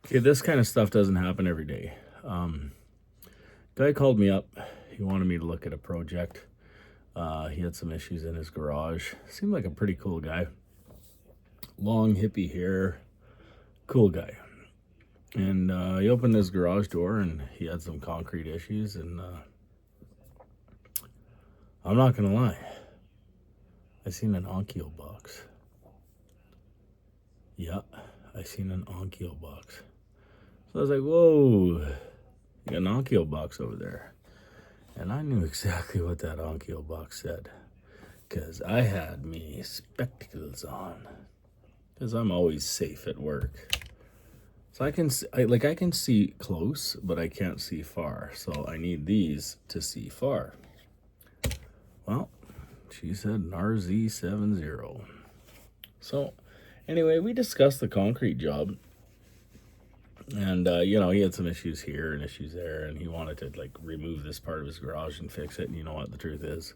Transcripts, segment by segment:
Okay, this kind of stuff doesn't happen every day. Um, Guy called me up. He wanted me to look at a project. He had some issues in his garage. Seemed like a pretty cool guy. Long hippie hair, cool guy. And he opened his garage door and he had some concrete issues. And I'm not gonna lie, I seen an Onkyo box. Yeah, I seen an Onkyo box. So I was like, whoa, you got an Onkyo box over there. And I knew exactly what that Onkyo box said. Because I had me spectacles on. Because I'm always safe at work. So I can see close, but I can't see far. So I need these to see far. Well, she said an RZ70. So anyway, we discussed the concrete job. And, he had some issues here and issues there. And he wanted to, remove this part of his garage and fix it. And you know what the truth is?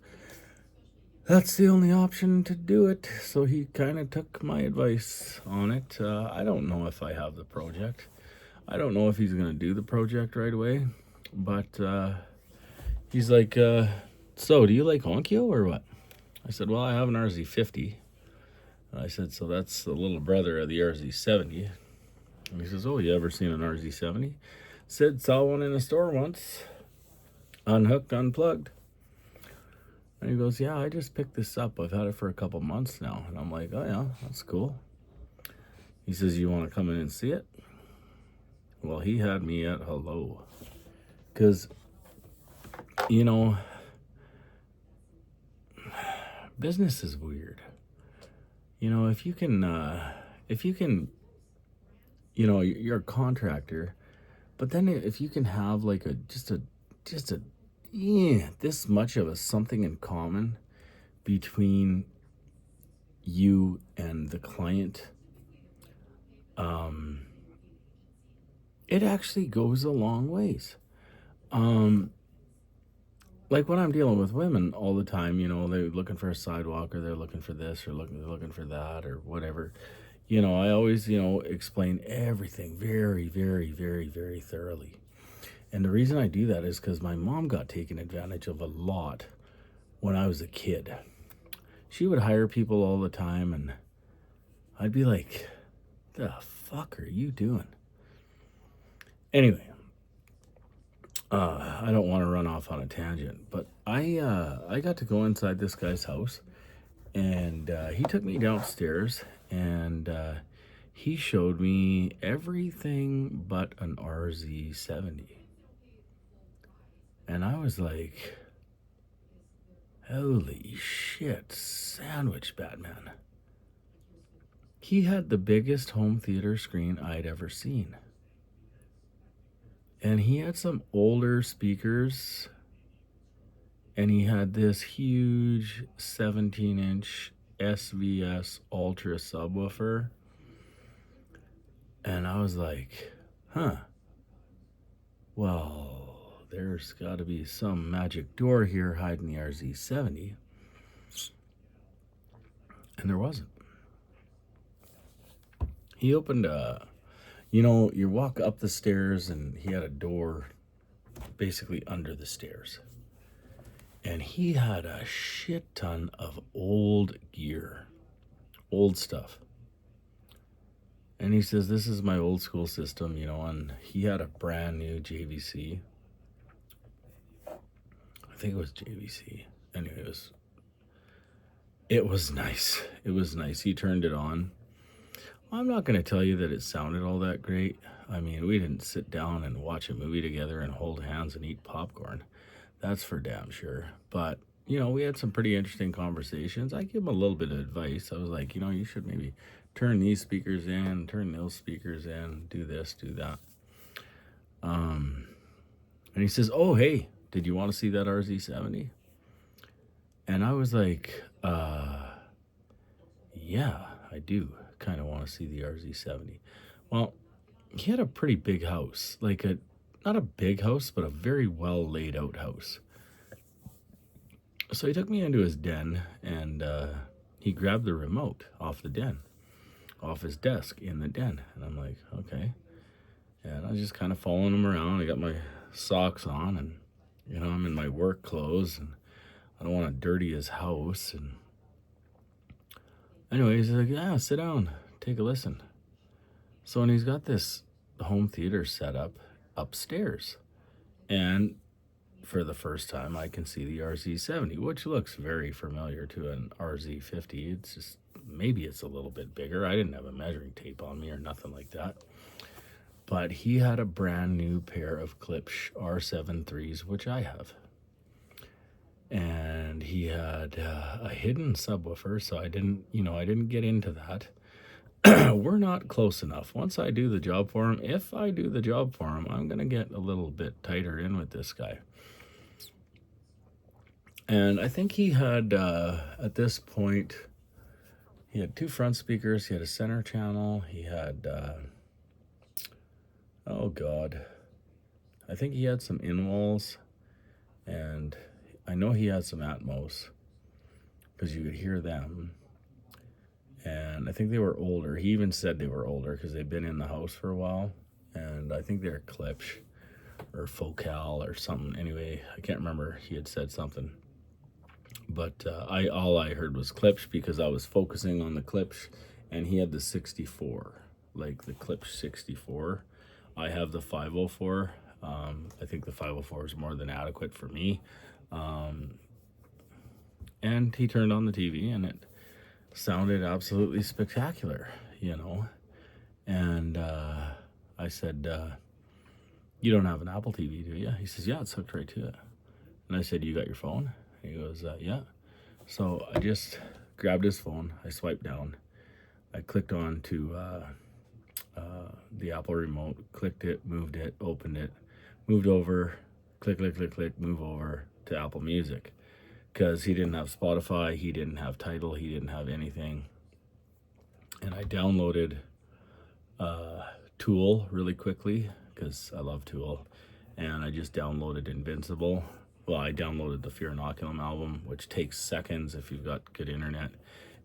That's the only option to do it. So he kind of took my advice on it. I don't know if I have the project. I don't know if he's going to do the project right away. But he's like, so do you like Onkyo or what? I said, well, I have an RZ50. I said, so that's the little brother of the RZ70. And he says, oh, you ever seen an RZ70? Said, saw one in a store once. Unhooked, unplugged. And he goes, yeah, I just picked this up. I've had it for a couple months now. And I'm like, oh, yeah, that's cool. He says, you want to come in and see it? Well, he had me at hello. Because, business is weird. If you can, you're a contractor, but then if you can have like this much of a something in common between you and the client, it actually goes a long ways. Like when I'm dealing with women all the time, they're looking for a sidewalk or they're looking for this or they're looking for that or whatever. I always, explain everything very, very, very, very thoroughly. And the reason I do that is because my mom got taken advantage of a lot when I was a kid. She would hire people all the time, and I'd be like, the fuck are you doing? Anyway, I don't want to run off on a tangent, but I got to go inside this guy's house, and he took me downstairs, and he showed me everything but an RZ70. And I was like, holy shit, sandwich Batman. He had the biggest home theater screen I'd ever seen. And he had some older speakers. And he had this huge 17-inch SVS Ultra subwoofer. And I was like, well, there's got to be some magic door here hiding the RZ70. And there wasn't. He opened you walk up the stairs and he had a door basically under the stairs. And he had a shit ton of old gear, old stuff. And he says, this is my old school system, and he had a brand new JVC. I think it was JVC. Anyway, it was nice. It was nice. He turned it on. I'm not going to tell you that it sounded all that great. I mean, we didn't sit down and watch a movie together and hold hands and eat popcorn. That's for damn sure. But, we had some pretty interesting conversations. I gave him a little bit of advice. I was like, you should maybe turn these speakers in, turn those speakers in, do this, do that. And he says, oh, hey, did you want to see that RZ70? And I was like, yeah, I do kind of want to see the RZ70. Well, he had a pretty big house, not a big house, but a very well laid out house. So he took me into his den and he grabbed the remote off his desk in the den. And I'm like, okay. And I was just kind of following him around. I got my socks on, and I'm in my work clothes, and I don't want to dirty his house. And anyways, he's like, yeah, sit down, take a listen. So, and he's got this home theater set up upstairs. And for the first time, I can see the RZ70, which looks very familiar to an RZ50. It's just, maybe it's a little bit bigger. I didn't have a measuring tape on me or nothing like that. But he had a brand new pair of Klipsch R7 which I have. And he had a hidden subwoofer, so I didn't get into that. We're not close enough. Once I do the job for him, if I do the job for him, I'm going to get a little bit tighter in with this guy. And I think he had, at this point, he had 2 front speakers, he had a center channel, he had, oh God, I think he had some in-walls, and I know he had some Atmos, because you could hear them. And I think they were older. He even said they were older because they've been in the house for a while. And I think they're Klipsch or Focal or something. Anyway, I can't remember. He had said something. But all I heard was Klipsch because I was focusing on the Klipsch. And he had the 64, like the Klipsch 64. I have the 504. I think the 504 is more than adequate for me. And he turned on the TV and it sounded absolutely spectacular, And I said, you don't have an Apple TV, do you? He says, yeah, it's hooked right to it. And I said, you got your phone? And he goes, yeah. So I just grabbed his phone. I swiped down. I clicked on to the Apple remote, clicked it, moved it, opened it, moved over, click, click, click, click, move over to Apple Music. Because he didn't have Spotify, he didn't have Tidal, he didn't have anything. And I downloaded Tool really quickly, because I love Tool. And I just downloaded Invincible. Well, I downloaded the Fear Inoculum album, which takes seconds if you've got good internet.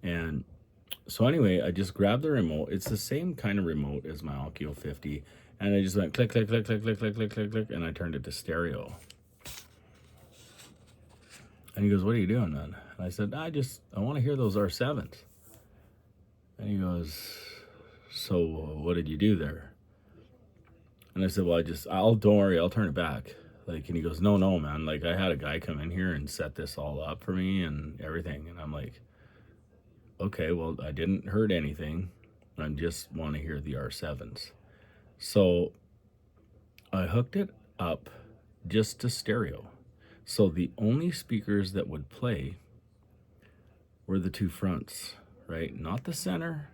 And so anyway, I just grabbed the remote. It's the same kind of remote as my Onkyo 50. And I just went click, click, click, click, click, click, click, click, click, and I turned it to stereo. And he goes, what are you doing, man? And I said, I want to hear those R7s. And he goes, so what did you do there? And I said, well, don't worry, I'll turn it back. And he goes, no, man. Like, I had a guy come in here and set this all up for me and everything. And I'm like, okay, well, I didn't hurt anything. I just want to hear the R7s. So I hooked it up just to stereo. So the only speakers that would play were the 2 fronts, right? Not the center,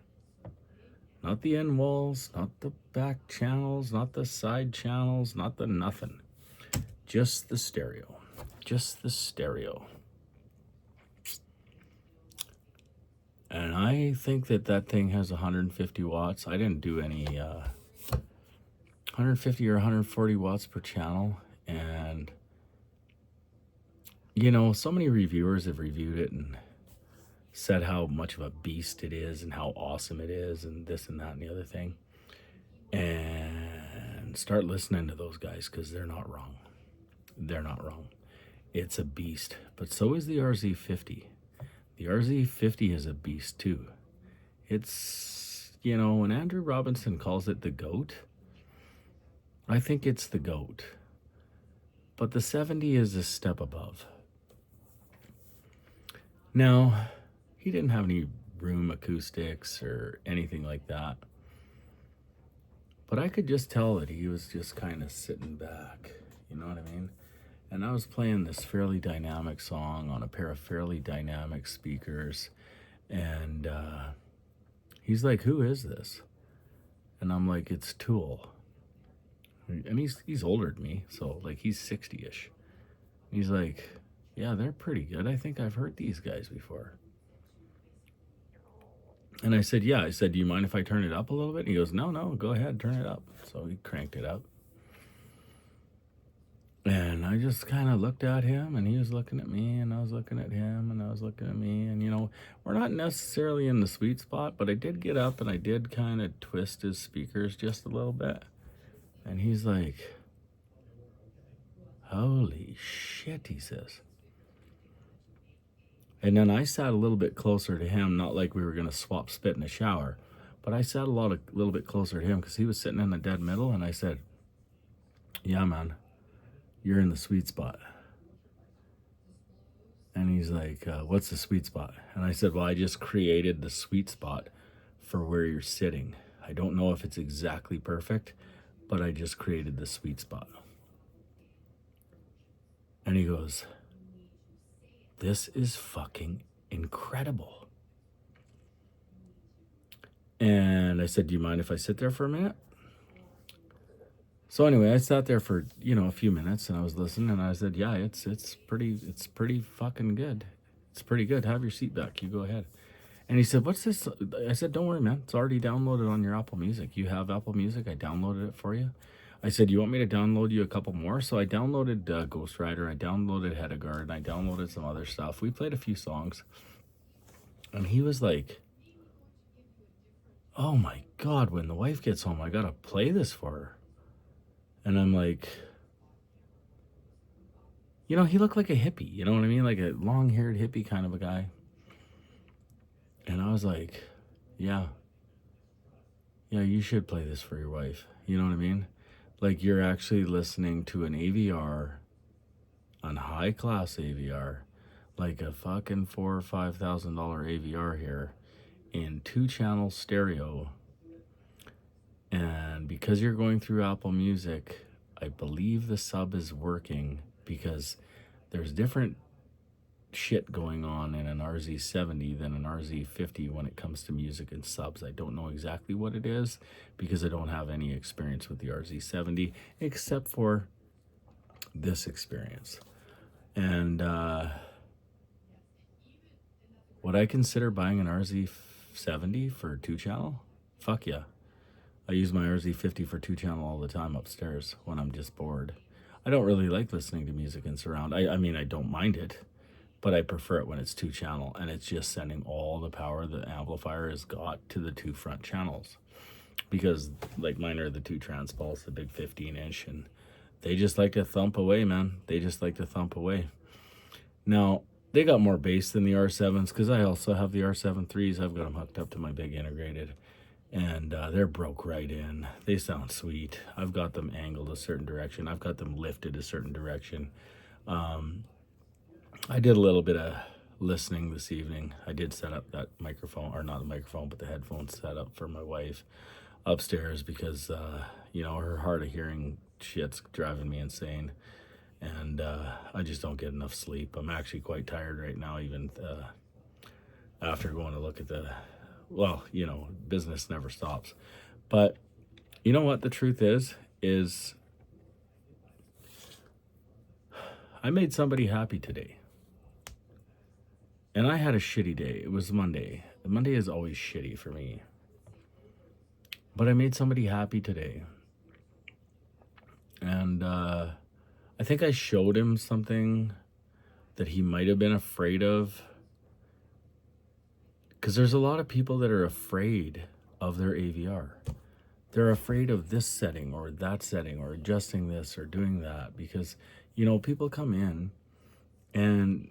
not the end walls, not the back channels, not the side channels, not the nothing. Just the stereo. Just the stereo. And I think that thing has 150 watts. I didn't do any 150 or 140 watts per channel. And so many reviewers have reviewed it and said how much of a beast it is and how awesome it is and this and that and the other thing. And start listening to those guys because they're not wrong. They're not wrong. It's a beast. But so is the RZ50. The RZ50 is a beast too. It's, when Andrew Robinson calls it the GOAT, I think it's the GOAT. But the 70 is a step above. Now, he didn't have any room acoustics or anything like that. But I could just tell that he was just kind of sitting back. You know what I mean? And I was playing this Fairly Dynamic song on a pair of Fairly Dynamic speakers. And he's like, who is this? And I'm like, it's Tool. And he's older than me, so he's 60-ish. He's like, yeah, they're pretty good. I think I've heard these guys before. And I said, yeah. I said, do you mind if I turn it up a little bit? And he goes, no, go ahead, turn it up. So he cranked it up. And I just kind of looked at him, and he was looking at me, and I was looking at him, and I was looking at me. And, we're not necessarily in the sweet spot, but I did get up, and I did kind of twist his speakers just a little bit. And he's like, holy shit, he says. And then I sat a little bit closer to him, not like we were going to swap spit in the shower, but I sat a little bit closer to him because he was sitting in the dead middle. And I said, yeah, man, you're in the sweet spot. And he's like, what's the sweet spot? And I said, well, I just created the sweet spot for where you're sitting. I don't know if it's exactly perfect, but I just created the sweet spot. And he goes, this is fucking incredible. And I said, do you mind if I sit there for a minute? So anyway, I sat there for, a few minutes and I was listening and I said, yeah, it's pretty fucking good. It's pretty good. Have your seat back. You go ahead. And he said, what's this? I said, don't worry, man. It's already downloaded on your Apple Music. You have Apple Music. I downloaded it for you. I said, you want me to download you a couple more? So I downloaded Ghost Rider. I downloaded Hedegaard. And I downloaded some other stuff. We played a few songs. And he was like, oh my God, when the wife gets home, I got to play this for her. And I'm like, he looked like a hippie. You know what I mean? Like a long-haired hippie kind of a guy. And I was like, yeah, you should play this for your wife. You know what I mean? Like you're actually listening to an AVR, an high-class AVR, like a fucking $4,000 or $5,000 AVR here in 2-channel stereo. And because you're going through Apple Music, I believe the sub is working because there's different shit going on in an RZ70 than an RZ50 when it comes to music and subs. I don't know exactly what it is because I don't have any experience with the RZ70 except for this experience. And would I consider buying an RZ70 for 2-channel? Fuck yeah. I use my RZ50 for 2-channel all the time upstairs when I'm just bored. I don't really like listening to music in surround. I mean, I don't mind it, but I prefer it when it's 2-channel and it's just sending all the power the amplifier has got to the 2 front channels. Because like mine are the 2 Transpulse, the big 15-inch, and they just like to thump away, man. They just like to thump away. Now, they got more bass than the R7s because I also have the R7 3s. I've got them hooked up to my big integrated. And they're broke right in. They sound sweet. I've got them angled a certain direction. I've got them lifted a certain direction. I did a little bit of listening this evening. I did set up that microphone, or not the microphone, but the headphones set up for my wife upstairs because, her hard of hearing shit's driving me insane. And I just don't get enough sleep. I'm actually quite tired right now, even after going to look at business never stops. But you know what the truth is I made somebody happy today. And I had a shitty day. It was Monday. Monday is always shitty for me. But I made somebody happy today. And I think I showed him something that he might have been afraid of. Because there's a lot of people that are afraid of their AVR. They're afraid of this setting or that setting or adjusting this or doing that. Because, people come in and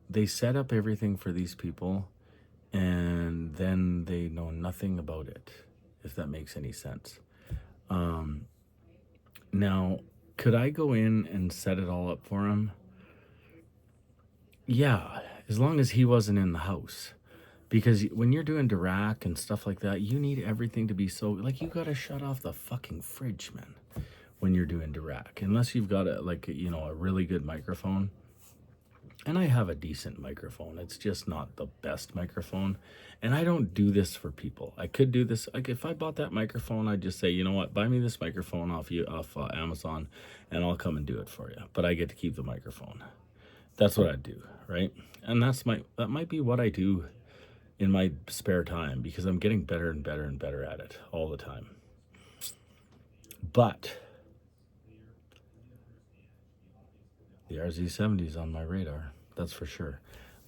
they set up everything for these people and then they know nothing about it, if that makes any sense. Now, could I go in and set it all up for him? Yeah, as long as he wasn't in the house. Because when you're doing Dirac and stuff like that, you need everything to be so... Like, you got to shut off the fucking fridge, man, when you're doing Dirac. Unless you've got a really good microphone. And I have a decent microphone. It's just not the best microphone. And I don't do this for people. I could do this. Like, if I bought that microphone, I'd just say, you know what, buy me this microphone off Amazon, and I'll come and do it for you. But I get to keep the microphone. That's what I do, right? And that might be what I do in my spare time because I'm getting better and better and better at it all the time. But the RZ70 is on my radar, that's for sure.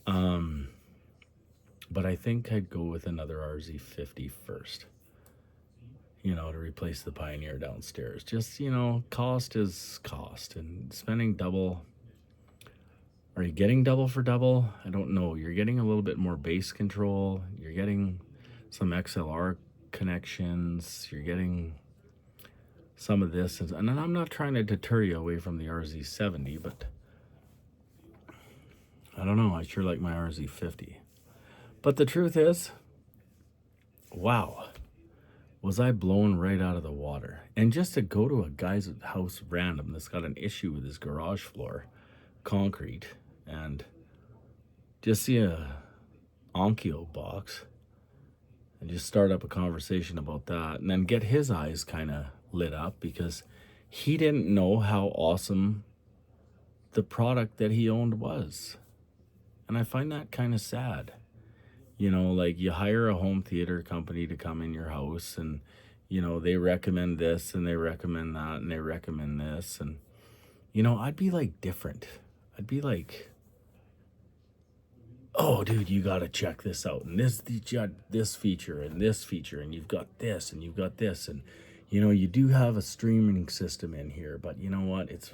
But I think I'd go with another RZ50 first. you know, to replace the Pioneer downstairs. Just, you know, cost is cost, and spending double. Are you getting double for double? I don't know. You're getting a little bit more bass control. You're getting some XLR connections. You're getting some of this. And I'm not trying to deter you away from the RZ70, but I don't know. I sure like my RZ50. But the truth is, wow, was I blown right out of the water. And just to go to a guy's house random that's got an issue with his garage floor, concrete, and just see a Onkyo box and just start up a conversation about that, and then get his eyes kind of lit up because he didn't know how awesome the product that he owned was. And I find that kind of sad. You know, like you hire a home theater company to come in your house, and, you know, they recommend this and they recommend that and they recommend this. And, you know, I'd be like different. I'd be like, oh, dude, you got to check this out. And this feature and this feature, and you've got this and you've got this. And, you know, you do have a streaming system in here, but you know what? It's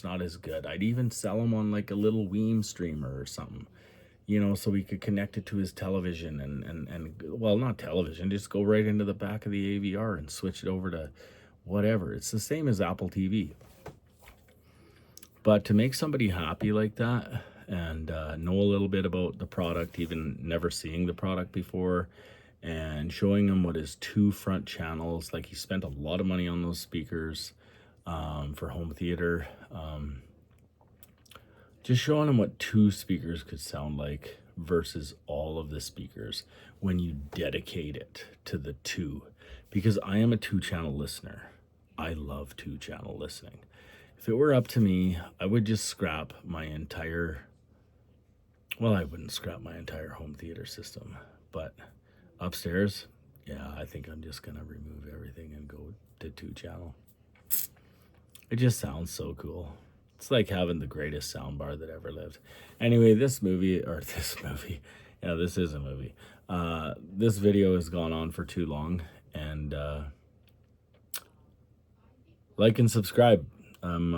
not as good. I'd even sell him on like a little Weem streamer or something, you know, so he could connect it to his television and well, not television, just go right into the back of the AVR and switch it over to whatever. It's the same as Apple TV. But to make somebody happy like that and know a little bit about the product, even never seeing the product before, and showing him what his 2 front channels, like he spent a lot of money on those speakers for home theater. Just showing him what 2 speakers could sound like versus all of the speakers when you dedicate it to the 2. Because I am a 2-channel listener. I love 2-channel listening. If it were up to me, I would just scrap my entire, well, I wouldn't scrap my entire home theater system, but upstairs, yeah, I think I'm just going to remove everything and go to 2-channel. It just sounds so cool. It's like having the greatest soundbar that ever lived. Anyway, this is a movie. This video has gone on for too long, and like and subscribe. I'm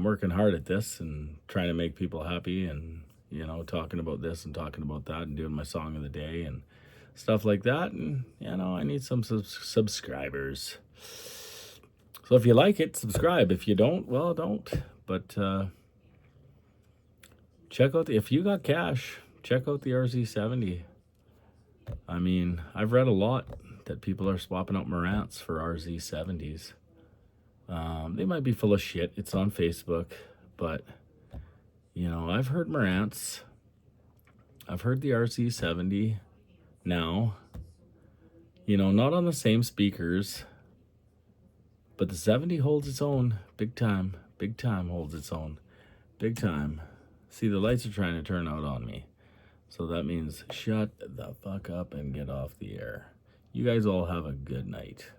working hard at this and trying to make people happy, and, you know, talking about this and talking about that and doing my song of the day and stuff like that. And, you know, I need some subscribers. So if you like it, subscribe. If you don't, well, don't. But check out if you got cash, check out the RZ70. I mean, I've read a lot that people are swapping out Marantz for RZ70s. They might be full of shit. It's on Facebook, but, you know, I've heard Marantz. I've heard the RZ70 now. You know, not on the same speakers, but the 70 holds its own. Big time. Big time holds its own. Big time. See, the lights are trying to turn out on me. So that means shut the fuck up and get off the air. You guys all have a good night.